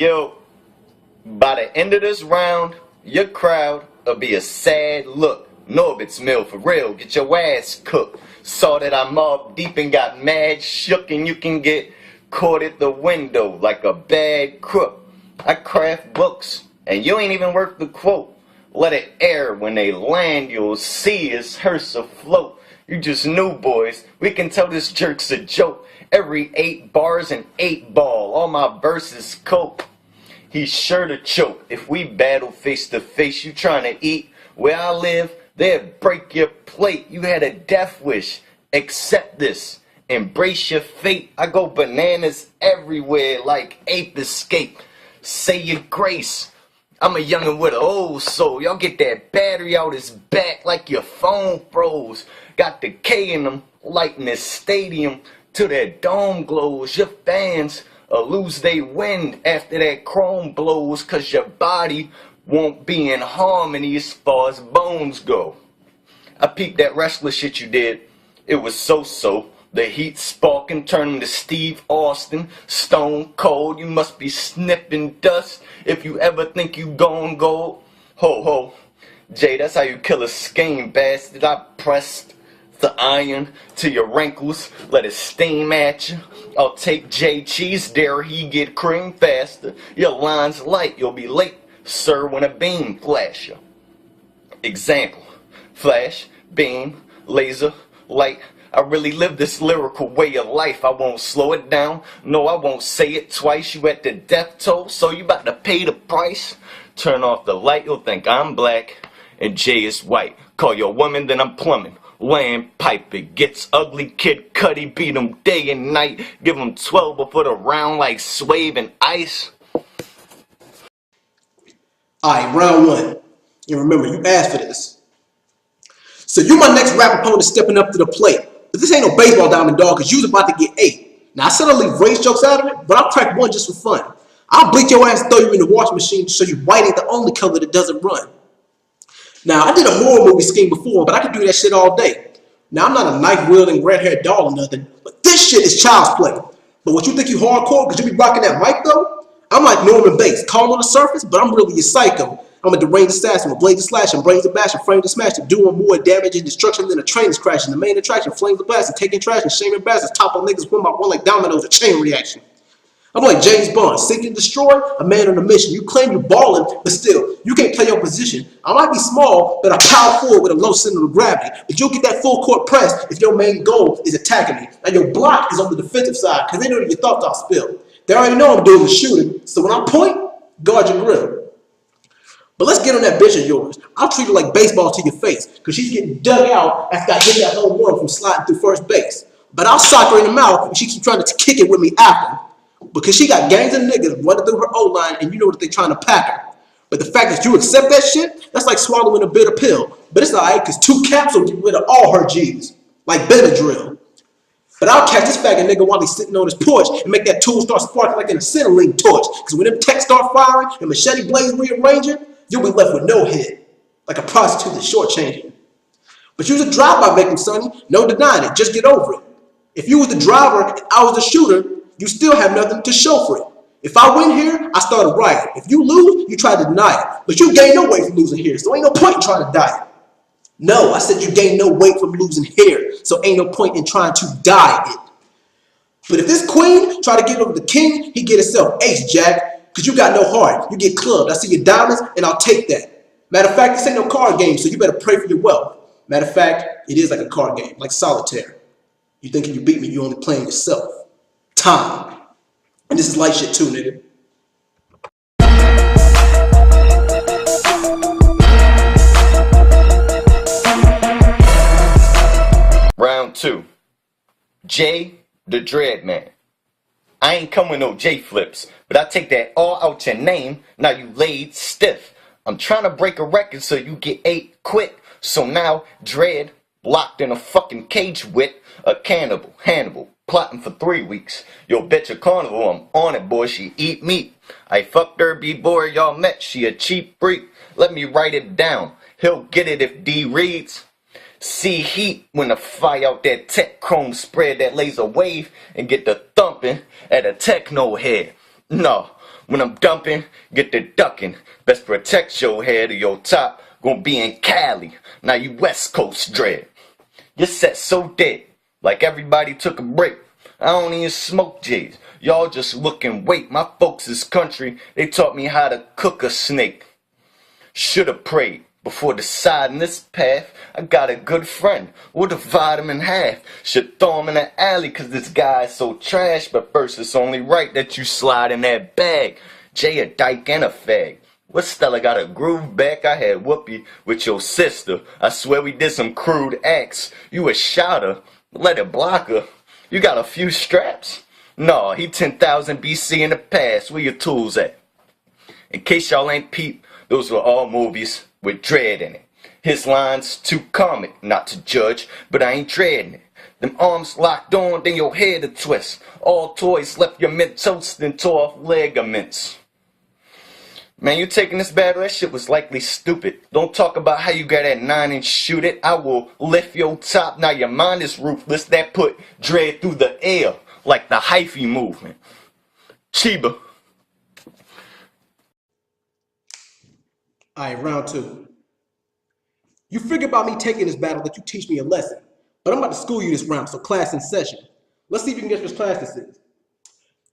Yo, by the end of this round, your crowd will be a sad look. Norbit's mill for real, get your ass cooked. Saw that I'm up deep and got mad shook, and you can get caught at the window like a bad crook. I craft books, and you ain't even worth the quote. Let it air, when they land you'll see his hearse afloat. You just new boys, we can tell this jerk's a joke. Every 8 bars an 8 ball, all my verses cope. He's sure to choke if we battle face to face. You trying to eat where I live, they'll break your plate. You had a death wish, accept this, embrace your fate. I go bananas everywhere like ape escape. Say your grace, I'm a youngin' with an old soul. Y'all get that battery out his back like your phone froze. Got the K in them, lighting this stadium till that dome glows. Your fans lose they wind after that chrome blows, cause your body won't be in harmony as far as bones go. I peeped that wrestler shit you did, it was so-so. The heat sparking, turning to Steve Austin, stone cold. You must be sniffing dust if you ever think you gon' gold. Ho ho, Jay, that's how you kill a skein, bastard. I pressed the iron to your wrinkles, let it steam at you. I'll take J Cheese, dare he get cream faster. Your line's light, you'll be late, sir, when a beam flash you. Example, flash, beam, laser, light. I really live this lyrical way of life. I won't slow it down, no I won't say it twice. You at the death toll, so you about to pay the price. Turn off the light, you'll think I'm black and Jay is white. Call your woman, then I'm plumbing. Land pipe, it gets ugly. Kid Cudi beat him day and night. Give him 12 before the round like Swave and Ice. Alright, round 1. And remember, you asked for this. So you my next rap opponent stepping up to the plate. But this ain't no baseball diamond dog, cause you's about to get 8. Now I said I'll leave race jokes out of it, but I'll crack one just for fun. I'll bleach your ass and throw you in the washing machine so you white ain't the only color that doesn't run. Now I did a horror movie scheme before, but I can do that shit all day. Now I'm not a knife-wielding red-haired doll or nothing, but this shit is child's play. But what you think you hardcore cause you be rocking that mic though? I'm like Norman Bates, calm on the surface, but I'm really a psycho. I'm a deranged assassin with blades of slashing, brains of bashing, frames of smashing, doing more damage and destruction than a train is crashing. The main attraction, flames of blasting, taking trash and shaming bastards, topple niggas one by one like dominoes, a chain reaction. I'm like James Bond, seek and destroy, a man on a mission. You claim you're balling, but still, you can't play your position. I might be small, but I'm power forward with a low center of gravity. But you'll get that full court press if your main goal is attacking me. Now your block is on the defensive side, because they know that your thoughts are spilled. They already know I'm doing the shooting, so when I point, guard your grill. But let's get on that bitch of yours. I'll treat her like baseball to your face, because she's getting dug out after I hit that home run from sliding through first base. But I'll sock her in the mouth and she keeps trying to kick it with me after. Because she got gangs of niggas running through her O-line and you know that they trying to pack her. But the fact that you accept that shit, that's like swallowing a bitter pill. But it's alright, because 2 caps will get rid of all her G's. Like Benadryl. But I'll catch this faggot nigga while he's sitting on his porch and make that tool start sparking like an acetylene torch. Because when them techs start firing and machete blades rearranging, you'll be left with no head. Like a prostitute that's shortchanging. But you was a drive-by victim, sonny. No denying it. Just get over it. If you was the driver and I was the shooter, you still have nothing to show for it. If I win here, I start a riot. If you lose, you try to deny it. But you gain no weight from losing here, so ain't no point in trying to die it. No, I said you gain no weight from losing here, so ain't no point in trying to die it. But if this queen try to get over the king, he get himself ace, Jack, because you got no heart. You get clubbed. I see your diamonds, and I'll take that. Matter of fact, this ain't no card game, so you better pray for your wealth. Matter of fact, it is like a card game, like solitaire. You thinking you beat me, you only playing yourself. Time. And this is light shit too, nigga. Round 2. Jay the Dreadman. I ain't come with no J flips, but I take that all out your name, now you laid stiff. I'm trying to break a record so you get 8 quick. So now, Dread, locked in a fucking cage with a cannibal, Hannibal, plotting for 3 weeks. Yo, bitch a carnival, I'm on it, boy, she eat meat. I fucked her before y'all met, she a cheap freak. Let me write it down, he'll get it if D reads. See heat when I fire out that tech chrome spread that laser wave and get the thumping at a techno head. No, When I'm dumping, get the ducking. Best protect your head or your top. Gonna be in Cali. Now you West Coast dread. Your set so dead. Like everybody took a break. I don't even smoke J's. Y'all just look and wait. My folks is country. They taught me how to cook a snake. Should've prayed before deciding this path. I got a good friend. We'll divide him in half. Should throw him in the alley cause this guy is so trash. But first it's only right that you slide in that bag. Jay a dyke and a fag. What Stella got a groove back? I had Whoopi with your sister. I swear we did some crude acts. You a shotter. Let it block her. You got a few straps? No, he 10,000 BC in the past. Where your tools at? In case y'all ain't peep, those were all movies with dread in it. His lines too comic, not to judge, but I ain't dreading it. Them arms locked on, then your head a twist. All toys left your mint toast and tore off ligaments. Man, you taking this battle? That shit was likely stupid. Don't talk about how you got that 9 and shoot it. I will lift your top. Now your mind is ruthless. That put dread through the air like the hyphy movement. Cheeba. Alright, round 2. You figure about me taking this battle that you teach me a lesson. But I'm about to school you this round, so class in session. Let's see if you can guess which class this is.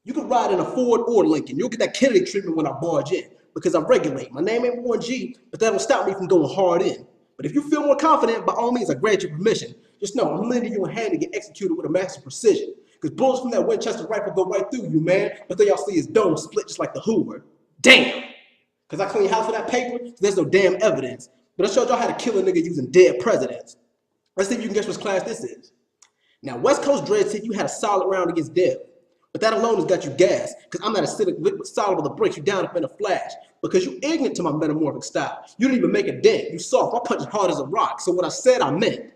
You can ride in a Ford or Lincoln. You'll get that Kennedy treatment when I barge in. Because I regulate. My name ain't Warren G, but that don't stop me from going hard in. But if you feel more confident, by all means, I grant you permission. Just know, I'm lending you a hand to get executed with a master precision. Because bullets from that Winchester rifle go right through you, man. But then y'all see his dome split just like the Hoover. Damn! Because I clean house for that paper, so there's no damn evidence. But I showed y'all how to kill a nigga using dead presidents. Let's see if you can guess which class this is. Now, West Coast Dread said you had a solid round against Dev. But that alone has got you gassed, because I'm not acidic liquid soluble to break you down up in a flash. Because you ignorant to my metamorphic style. You didn't even make a dent. You soft. My punch is hard as a rock. So what I said, I meant.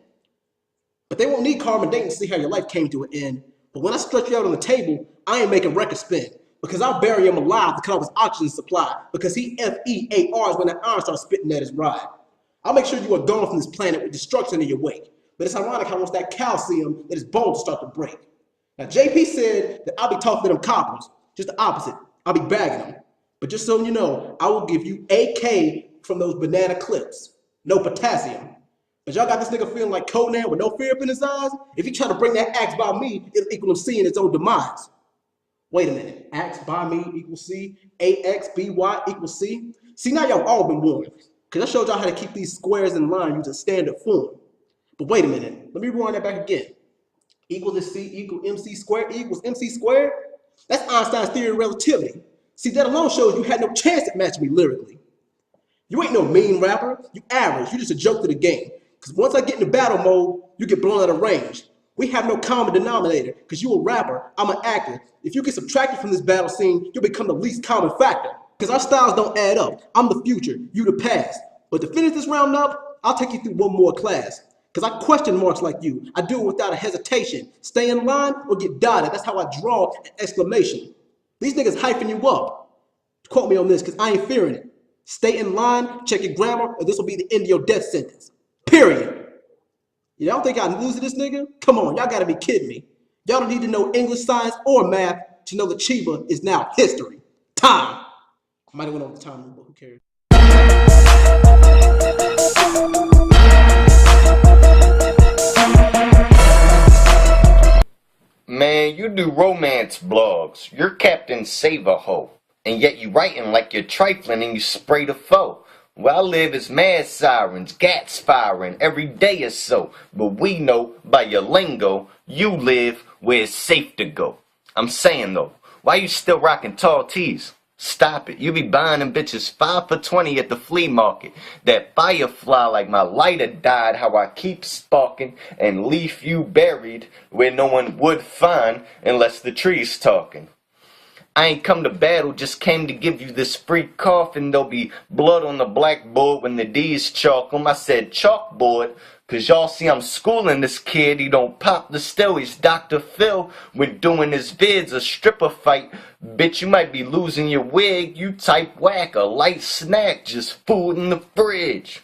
But they won't need Carmen Dayton to see how your life came to an end. But when I stretch you out on the table, I ain't making record spin. Because I'll bury him alive to cut off his oxygen supply. Because he FEARs when that iron starts spitting at his ride. I'll make sure you are gone from this planet with destruction in your wake. But it's ironic how once that calcium, that his bones start to break. Now, JP said that I'll be tougher than them coppers. Just the opposite. I'll be bagging them. But just so you know, I will give you AK from those banana clips. No potassium. But y'all got this nigga feeling like Conan with no fear up in his eyes? If he try to bring that axe by me, it'll equal him seeing his own demise. Wait a minute. Axe by me equals C. AXBY equals C. See, now y'all all been warned. Because I showed y'all how to keep these squares in line using standard form. But wait a minute. Let me rewind that back again. Equal to C equal MC squared equals MC squared? That's Einstein's theory of relativity. See, that alone shows you had no chance at matching me lyrically. You ain't no mean rapper. You average. You just a joke to the game. Because once I get into battle mode, you get blown out of range. We have no common denominator. Because you a rapper, I'm an actor. If you get subtracted from this battle scene, you'll become the least common factor. Because our styles don't add up. I'm the future, you the past. But to finish this round up, I'll take you through one more class. Because I question marks like you. I do it without a hesitation. Stay in line or get dotted. That's how I draw an exclamation. These niggas hyping you up. Quote me on this, because I ain't fearing it. Stay in line, check your grammar, or this will be the end of your death sentence. Period. Y'all think I lose to this nigga? Come on, y'all gotta be kidding me. Y'all don't need to know English, science, or math to know that Cheeba is now history. Time. I might have went over the time, but who cares? Man, you do romance blogs. You're Captain Save-A-Ho. And yet you writing like you're trifling and you spray the foe. Where I live is mad sirens, gats firing every day or so. But we know by your lingo, you live where it's safe to go. I'm saying though, why you still rocking tall tees? Stop it. You be buying them bitches 5 for $20 at the flea market. That firefly like my lighter died, how I keep sparking and leave you buried where no one would find unless the tree's talking. I ain't come to battle, just came to give you this free coffin. There'll be blood on the blackboard when the D's chalk 'em. I said chalkboard, cause y'all see I'm schooling this kid. He don't pop the still, he's Dr. Phil. When doing his vids, a stripper fight. Bitch, you might be losing your wig. You type whack, a light snack, just food in the fridge.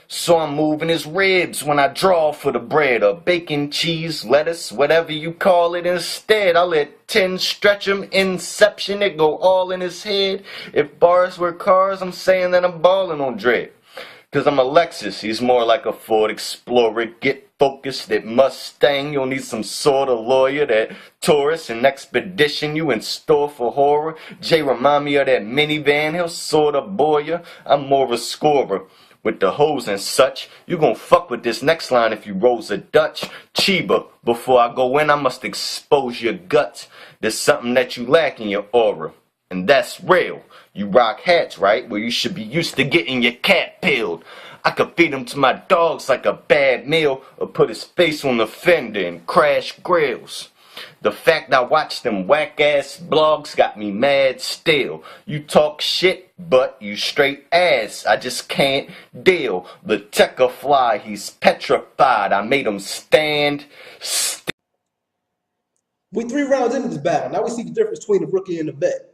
So I'm moving his ribs when I draw for the bread, or bacon, cheese, lettuce, whatever you call it. Instead, I let 10 stretch him, inception, it go all in his head. If bars were cars, I'm saying that I'm balling on Dread. Cause I'm a Lexus, he's more like a Ford Explorer. Get focused, that Mustang, you'll need some sort of lawyer. That Taurus and Expedition, you in store for horror. Jay remind me of that minivan, he'll sorta bore ya. I'm more of a scorer. With the hoes and such, you gon' fuck with this next line if you rolls a Dutch. Cheeba, before I go in, I must expose your guts. There's something that you lack in your aura. And that's real. You rock hats, right? Well, you should be used to getting your cat peeled. I could feed him to my dogs like a bad meal, or put his face on the fender and crash grills. The fact I watch them whack-ass blogs got me mad still. You talk shit, but you straight ass. I just can't deal. The Tekka fly, he's petrified. I made him stand still. We 3 rounds into this battle. Now we see the difference between the rookie and the vet.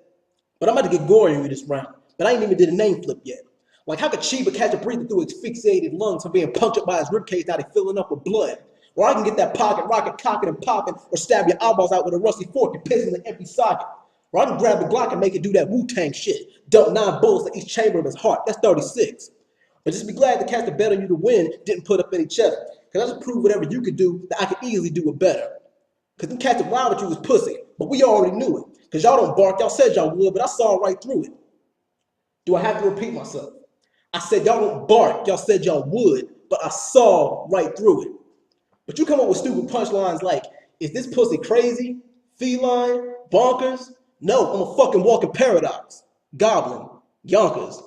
But I'm about to get gory with this round. But I ain't even did a name flip yet. Like, how could Cheeba catch a breather through his asphyxiated lungs from being punctured by his ribcage now they filling up with blood? Or I can get that pocket rocket cocking and popping, or stab your eyeballs out with a rusty fork and piss in the empty socket. Or I can grab the Glock and make it do that Wu-Tang shit. Dump 9 bullets to each chamber of his heart. That's 36. But just be glad the cast that bet on you to win didn't put up any cheddar. Because I just proved whatever you could do, that I could easily do it better. Because them cats that wild at you was pussy, but we already knew it. Because y'all don't bark, y'all said y'all would, but I saw right through it. Do I have to repeat myself? I said y'all don't bark, y'all said y'all would, but I saw right through it. But you come up with stupid punchlines like, is this pussy crazy, feline, bonkers? No, I'm a fucking walking paradox. Goblin, Yonkers.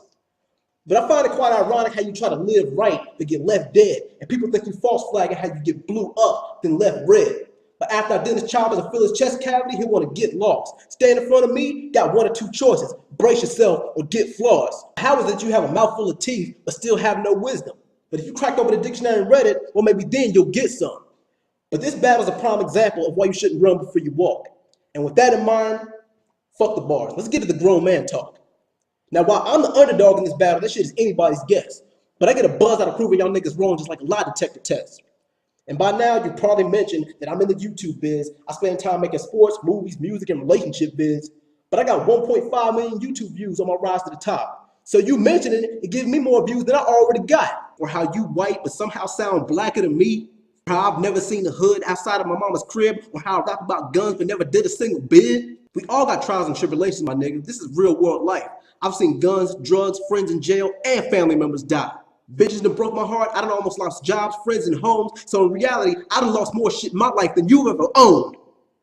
But I find it quite ironic how you try to live right but get left dead, and people think you false flagging how you get blew up then left red. But after I did his choppers and fill his chest cavity, he'll want to get lost. Stand in front of me, got 1 or 2 choices. Brace yourself or get floors. How is it you have a mouthful of teeth but still have no wisdom? But if you cracked open the dictionary and read it, well, maybe then you'll get some. But this battle is a prime example of why you shouldn't run before you walk. And with that in mind, fuck the bars. Let's get to the grown man talk. Now, while I'm the underdog in this battle, that shit is anybody's guess. But I get a buzz out of proving y'all niggas wrong just like a lie detector test. And by now, you probably mentioned that I'm in the YouTube biz. I spend time making sports, movies, music, and relationship biz. But I got 1.5 million YouTube views on my rise to the top. So you mentioning it gives me more views than I already got. Or how you white but somehow sound blacker than me. Or how I've never seen the hood outside of my mama's crib. Or how I rap about guns but never did a single bid. We all got trials and tribulations, my nigga. This is real world life. I've seen guns, drugs, friends in jail, and family members die. Bitches that broke my heart, I done almost lost jobs, friends, and homes. So in reality, I done lost more shit in my life than you've ever owned.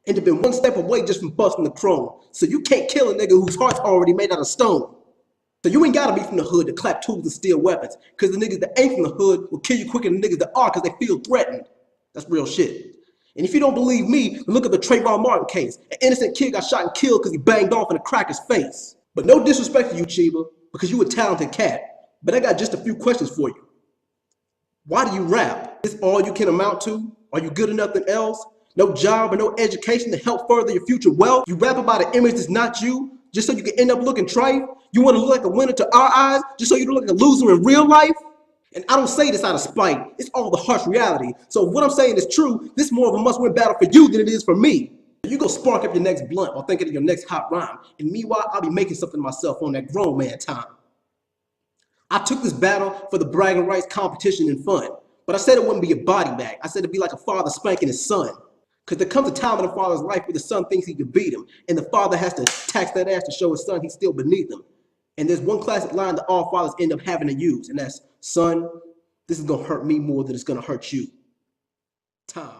And have been 1 step away just from busting the chrome. So you can't kill a nigga whose heart's already made out of stone. So you ain't gotta be from the hood to clap tools and steal weapons. Cause the niggas that ain't from the hood will kill you quicker than the niggas that are cause they feel threatened. That's real shit. And if you don't believe me, look at the Trayvon Martin case. An innocent kid got shot and killed because he banged off in a cracker's face. But no disrespect to you, Cheeba, because you a talented cat. But I got just a few questions for you. Why do you rap? Is this all you can amount to? Are you good at nothing else? No job or no education to help further your future wealth? You rap about an image that's not you, just so you can end up looking trite? You want to look like a winner to our eyes, just so you don't look like a loser in real life? And I don't say this out of spite. It's all the harsh reality. So if what I'm saying is true, this is more of a must-win battle for you than it is for me. You go spark up your next blunt while thinking of your next hot rhyme. And meanwhile, I'll be making something myself on that grown man time. I took this battle for the bragging rights, competition, and fun. But I said it wouldn't be a body bag. I said it'd be like a father spanking his son. Because there comes a time in a father's life where the son thinks he can beat him. And the father has to tax that ass to show his son he's still beneath him. And there's one classic line that all fathers end up having to use. And that's, son, this is going to hurt me more than it's going to hurt you. Time.